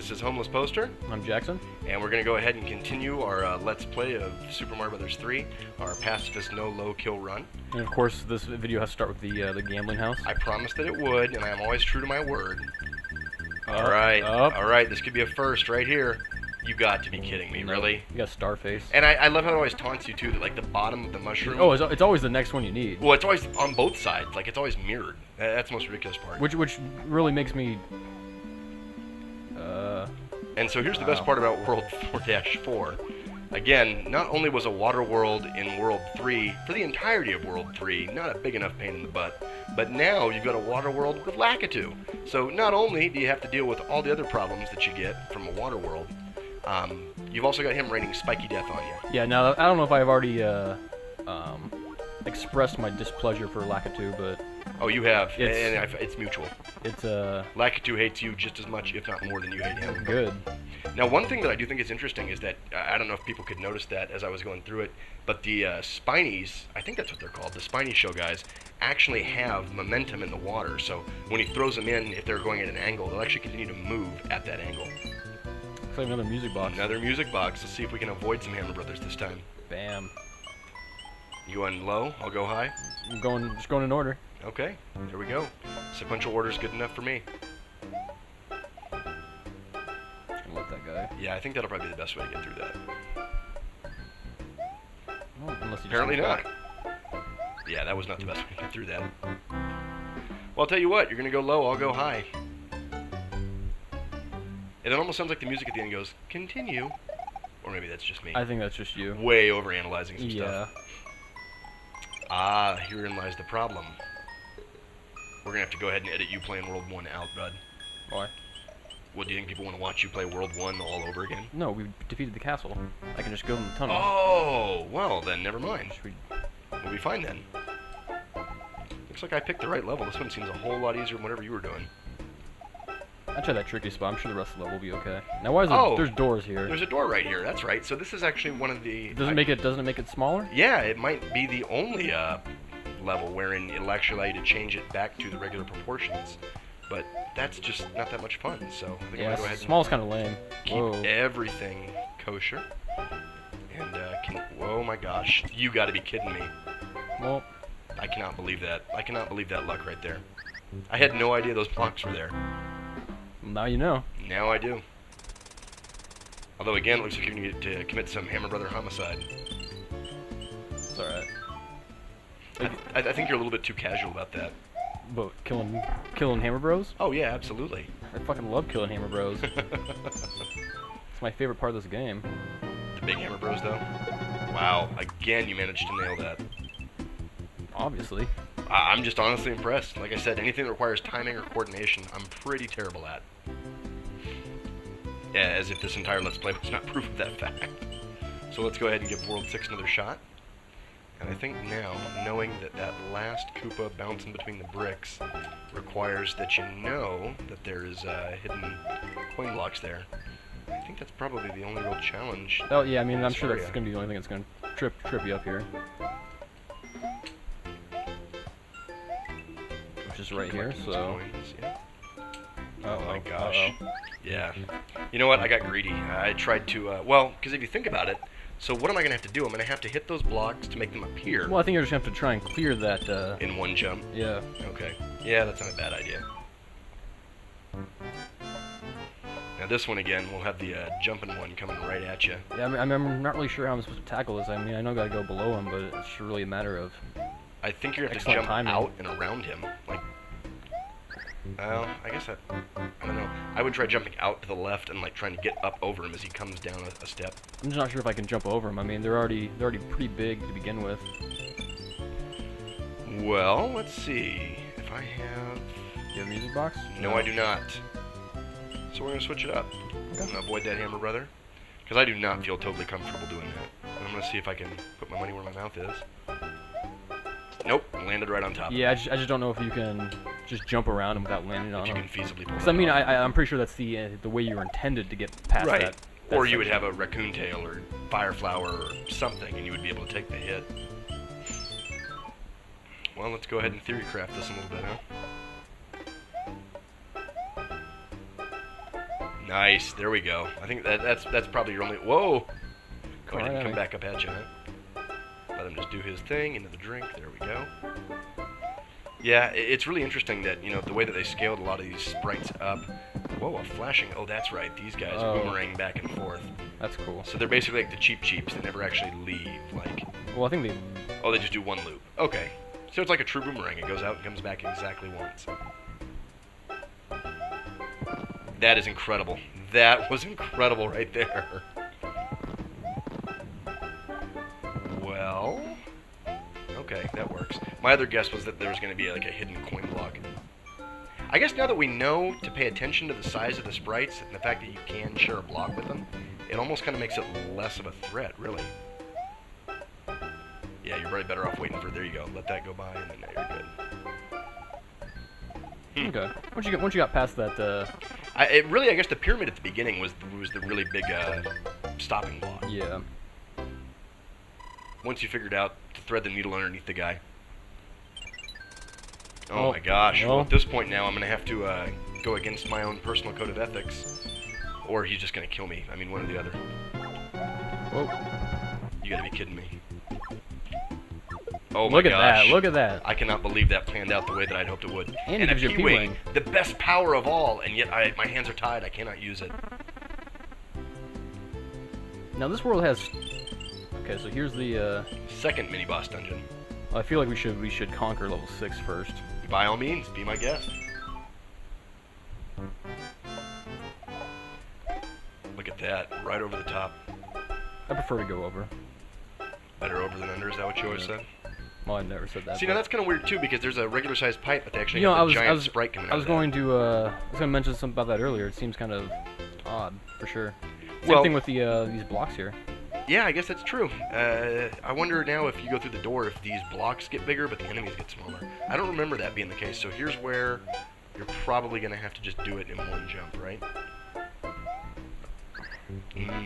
This is Homeless Poster, I'm Jackson. and we're going to go ahead and continue our Let's Play of Super Mario Bros. 3, our Pacifist no low kill run. And of course, this video has to start with the gambling house. I promised that it would, and I am always true to my word. Alright, this could be a first right here. You got to be kidding me, really? You got Starface. And I love how it always taunts you, too, that, like, the bottom of the mushroom... Oh, it's always the next one you need. Well, it's always on both sides. Like, it's always mirrored. That's the most ridiculous part. Which really makes me... And so here's the best part about World 4-4. Again, not only was a water world in World 3, for the entirety of World 3, not a big enough pain in the butt, but now you've got a water world with Lakitu. So not only do you have to deal with all the other problems that you get from a water world, you've also got him raining spiky death on you. Yeah, now, I don't know if I've already expressed my displeasure for Lakitu, but... Oh, you have, and it's mutual. It's, Lakitu hates you just as much, if not more, than you hate him. Good. Now, one thing that I do think is interesting is that, I don't know if people could notice that as I was going through it, but the Spinies, I think that's what they're called, the Spiny Show guys, actually have momentum in the water. So when he throws them in, if they're going at an angle, they'll actually continue to move at that angle. Looks like another music box. Another music box. Let's see if we can avoid some Hammer Brothers this time. Bam. You going low? I'll go high? I'm just going in order. Okay, here we go. Sequential order's good enough for me. I love that guy. Yeah, I think that'll probably be the best way to get through that. Well, unless you Apparently just not. Yeah, that was not the best way to get through that. Well, I'll tell you what, you're going to go low, I'll go high. And it almost sounds like the music at the end goes, continue. Or maybe that's just me. I think that's just you. Way overanalyzing some Yeah. stuff. Ah, herein lies the problem. We're going to have to go ahead and edit you playing World 1 out, bud. Why? What, do you think people want to watch you play World 1 all over again? No, we defeated the castle. I can just go in the tunnel. Oh, well then, never mind. Should we... We'll be fine then. Looks like I picked the right level. This one seems a whole lot easier than whatever you were doing. I tried that tricky spot. I'm sure the rest of the level will be okay. Now, why is there... There's doors here. There's a door right here. That's right. So this is actually one of the... Doesn't it make it smaller? Yeah, it might be the only level wherein it'll actually allow you to change it back to the regular proportions. But that's just not that much fun. So I think I'm gonna go ahead small's kind of lame. keep everything kosher. And whoa, my gosh, you got to be kidding me! Well, I cannot believe that. I cannot believe that luck right there. I had no idea those blocks were there. now you know. Now I do. Although again, it looks like you need to commit some Hammer Brother homicide. It's alright. I think you're a little bit too casual about that. But killing Hammer Bros? Oh yeah, absolutely. I fucking love killing Hammer Bros. It's my favorite part of this game. The big Hammer Bros though. Wow, again you managed to nail that. Obviously. I'm just honestly impressed. Like I said, anything that requires timing or coordination, I'm pretty terrible at. Yeah, as if this entire Let's Play was not proof of that fact. So let's go ahead and give World 6 another shot. And I think now, knowing that that last Koopa bouncing between the bricks requires that you know that there is hidden coin blocks there. I think that's probably the only real challenge. Oh yeah, I mean, I'm sure that's going to be the only thing that's going to trip you up here. Which is right here, so... Yeah. Oh my gosh. Yeah. You know what? I got greedy. I tried to, well, because if you think about it, so what am I going to have to do? I'm going to have to hit those blocks to make them appear. Well, I think you're just going to have to try and clear that, in one jump? Yeah. Okay. Yeah, that's not a bad idea. Now this one again, we'll have the jumping one coming right at you. Yeah, I mean, I'm not really sure how I'm supposed to tackle this. I mean, I know I got to go below him, but it's really a matter of... I think you're going to have to jump out and around him. Like, well, I guess I don't know. I would try jumping out to the left and like trying to get up over him as he comes down a step. I'm just not sure if I can jump over him. I mean, they're already pretty big to begin with. Well, let's see. If I have... You have a music box? No, I do not. So we're going to switch it up. Okay. I'm going to avoid that Hammer Brother. Because I do not feel totally comfortable doing that. And I'm going to see if I can put my money where my mouth is. Nope, landed right on top. Yeah, I just don't know if you can just jump around him without landing on him. If you can feasibly pull Because I mean, off. I'm pretty sure that's the way you were intended to get past that. Or you would have a raccoon tail or fire flower or something, and you would be able to take the hit. Well, let's go ahead and theory craft this a little bit, huh? Nice. There we go. I think that's probably your only... Whoa! Go ahead and Alright. come back up at you, huh? Let him just do his thing into the drink. There we go. Yeah, it's really interesting that, the way that they scaled a lot of these sprites up. Whoa, a flashing... Oh, that's right. These guys boomerang back and forth. That's cool. So they're basically like the cheap-cheeps. They never actually leave, like... Well, I think they... Oh, they just do one loop. Okay. So it's like a true boomerang. It goes out and comes back exactly once. That is incredible. That was incredible right there. Well... Okay, that works. My other guess was that there was going to be like a hidden coin block. I guess now that we know to pay attention to the size of the sprites and the fact that you can share a block with them, it almost kind of makes it less of a threat, really. Yeah, you're probably better off waiting for... There you go. Let that go by, and then now you're good. Okay. Once you got past that, I guess the pyramid at the beginning was the really big stopping block. yeah. Once you figured out to thread the needle underneath the guy. Oh my gosh. Well, at this point now, I'm going to have to go against my own personal code of ethics. Or he's just going to kill me. I mean, one or the other. Whoa. You got to be kidding me. Oh my Look at gosh. that. Look at that. I cannot believe that planned out the way that I'd hoped it would. And it a gives you a P-Wing, P-Wing. the best power of all, and yet my hands are tied. I cannot use it. Now this world has... Okay, so here's the... Second mini-boss dungeon. I feel like we should conquer level 6 first. By all means, be my guest. Look at that, right over the top. I prefer to go over. Better over than under, is that what you always said? Well, I never said that. See, now that's kind of weird too, because there's a regular-sized pipe, but they actually You know, have I a giant was sprite coming out I was of that. going to mention something about that earlier. It seems kind of odd, for sure. Same Well- thing with the these blocks here. Yeah, I guess that's true. I wonder now if you go through the door if these blocks get bigger, but the enemies get smaller. I don't remember that being the case, so here's where you're probably going to have to just do it in one jump, right?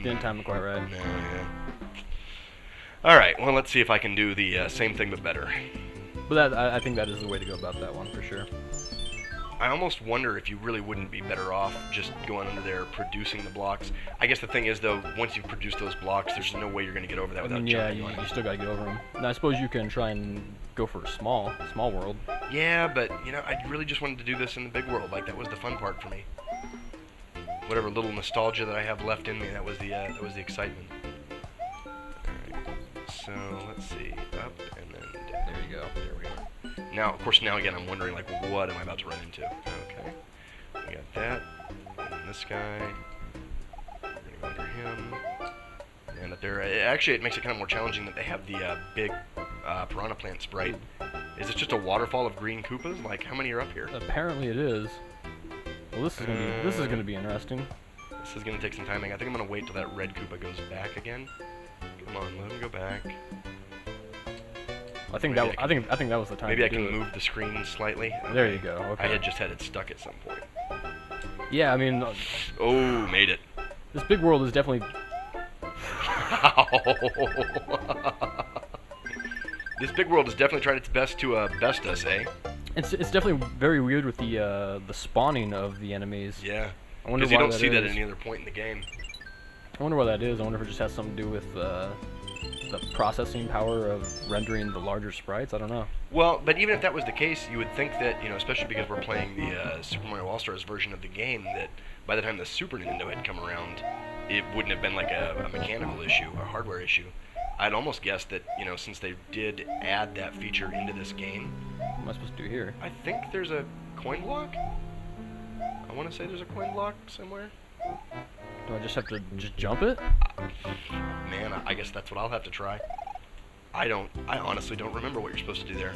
Didn't time it quite right. No, yeah. Alright, well, let's see if I can do the same thing but better. But I think that is the way to go about that one, for sure. I almost wonder if you really wouldn't be better off just going under there, producing the blocks. I guess the thing is, though, once you've produced those blocks, there's no way you're going to get over that without yeah, jumping on it. you still gotta get over them. Now, I suppose you can try and go for a small world. Yeah, but, I really just wanted to do this in the big world. Like, that was the fun part for me. Whatever little nostalgia that I have left in me, that was the excitement. Alright, so, let's see. Up, and then down. There you go. There we are. Now, of course, again, I'm wondering, like, what am I about to run into? Okay. We got that. And then this guy. We're going to go under him. And up there. Actually, it makes it kind of more challenging that they have the big piranha plant sprite. Is this just a waterfall of green Koopas? Like, how many are up here? Apparently it is. Well, this is gonna be interesting. This is going to take some timing. I think I'm going to wait till that red Koopa goes back again. Come on, let him go back. I think that was the time. Maybe I to can do it. move the screen slightly. Okay. There you go. Okay. I had just had it stuck at some point. Yeah, I mean, Oh, made it. this big world is definitely. This big world has definitely tried its best to best us, eh? It's definitely very weird with the spawning of the enemies. Yeah. I wonder Because you why don't that see that is. at any other point in the game. I wonder what that is. I wonder if it just has something to do with the processing power of rendering the larger sprites. I don't know. Well, but even if that was the case, you would think that, especially because we're playing the Super Mario All-Stars version of the game, that by the time the Super Nintendo had come around, it wouldn't have been like a mechanical issue or hardware issue. I'd almost guess that, since they did add that feature into this game, What am I supposed to do here? I think there's a coin block? I want to say there's a coin block somewhere. Do I just have to jump it? Man, I guess that's what I'll have to try. I honestly don't remember what you're supposed to do there.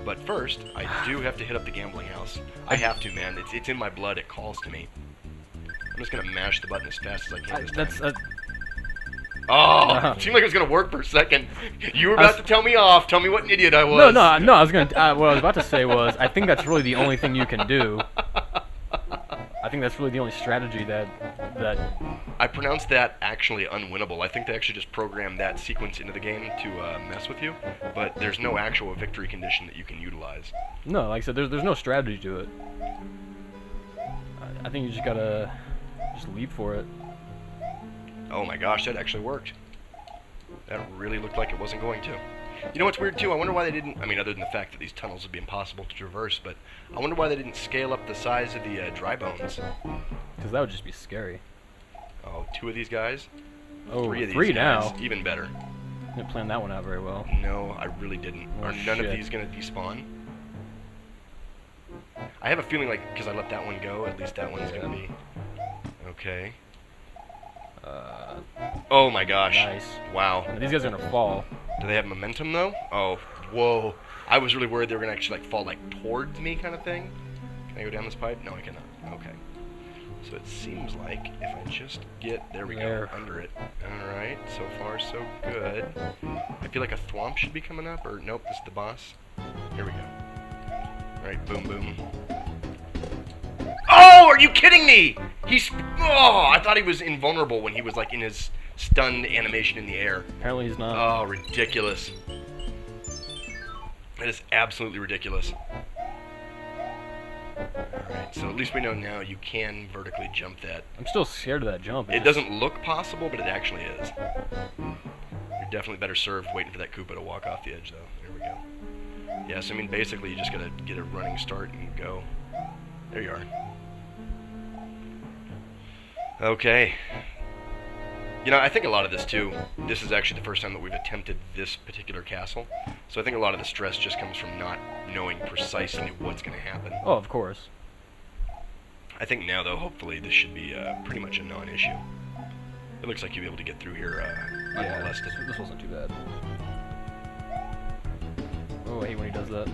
But first, I do have to hit up the gambling house. I have to, man. It's in my blood. It calls to me. I'm just gonna mash the button as fast as I can this time. Oh, it seemed like it was gonna work for a second. You were about to tell me off. Tell me what an idiot I was. No. I was gonna. What I was about to say was, I think that's really the only thing you can do. I think that's really the only strategy that. I pronounced that actually unwinnable. I think they actually just programmed that sequence into the game to mess with you, but there's no actual victory condition that you can utilize. No, like I said, there's no strategy to it. I think you just gotta leap for it. Oh my gosh, that actually worked. That really looked like it wasn't going to. You know what's weird too? I wonder why they didn't, I mean, other than the fact that these tunnels would be impossible to traverse, but I wonder why they didn't scale up the size of the dry bones. Because that would just be scary. Oh, 2 of these guys? Oh, 3 of these 3 guys. now. Even better. Didn't plan that one out very well. No, I really didn't. Oh, Are none of shit. these going to despawn? I have a feeling like, because I let that one go, at least that one's going to be... Okay. Oh my gosh. Nice. Wow. Now, these guys are gonna fall. Do they have momentum though? Oh, whoa. I was really worried they were going to actually like fall like towards me kind of thing. Can I go down this pipe? No, I cannot. Okay. So it seems like if I just get, there we go, under it. Alright, so far so good. I feel like a thwomp should be coming up, or nope, this is the boss. Here we go. Alright, boom, boom. Oh, are you kidding me? Oh, I thought he was invulnerable when he was like in his stunned animation in the air. Apparently he's not. Oh, ridiculous. That is absolutely ridiculous. Alright, so at least we know now you can vertically jump that. I'm still scared of that jump. It doesn't look possible, but it actually is. You're definitely better served waiting for that Koopa to walk off the edge, though. There we go. Yeah, so I mean, basically, you just gotta get a running start and go. There you are. Okay. You know, I think a lot of this, too, this is actually the first time that we've attempted this particular castle. So I think a lot of the stress just comes from not knowing precisely what's going to happen. Oh, of course. I think now, though, hopefully this should be pretty much a non-issue. It looks like you'll be able to get through here Yeah, unmolested. this wasn't too bad. Oh, I hate when he does that.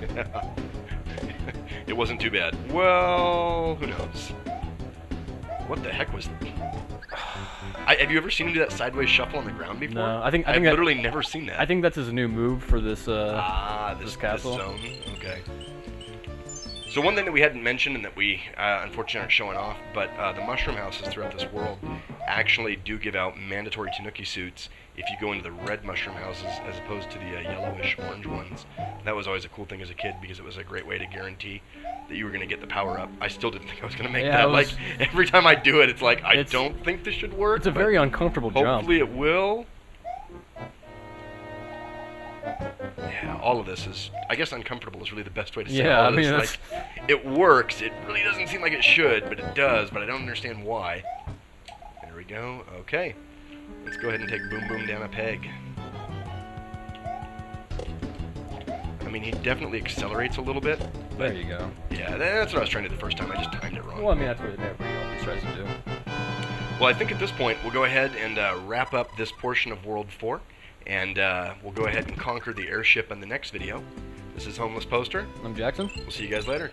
It wasn't too bad. Well, who knows? What the heck was... have you ever seen him do that sideways shuffle on the ground before? No, I think I've that, literally never seen that. I think that's his new move for this this castle. This zone. Okay. So one thing that we hadn't mentioned and that we unfortunately aren't showing off, but the mushroom houses throughout this world actually do give out mandatory Tanuki suits if you go into the red mushroom houses as opposed to the yellowish orange ones. That was always a cool thing as a kid because it was a great way to guarantee that you were going to get the power up. I still didn't think I was going to make that. Like, every time I do it, it's like, I don't think this should work. It's a very uncomfortable jump. Hopefully it will. Yeah, all of this is, I guess uncomfortable is really the best way to say all of this. Like, it works. It really doesn't seem like it should, but it does, but I don't understand why. There we go. Okay. Let's go ahead and take Boom Boom down a peg. I mean, he definitely accelerates a little bit. There you go. Yeah, that's what I was trying to do the first time. I just timed it wrong. Well, I mean, that's what everybody always tries to do. Well, I think at this point, we'll go ahead and wrap up this portion of World 4. And we'll go ahead and conquer the airship in the next video. This is Homeless Poster. I'm Jackson. We'll see you guys later.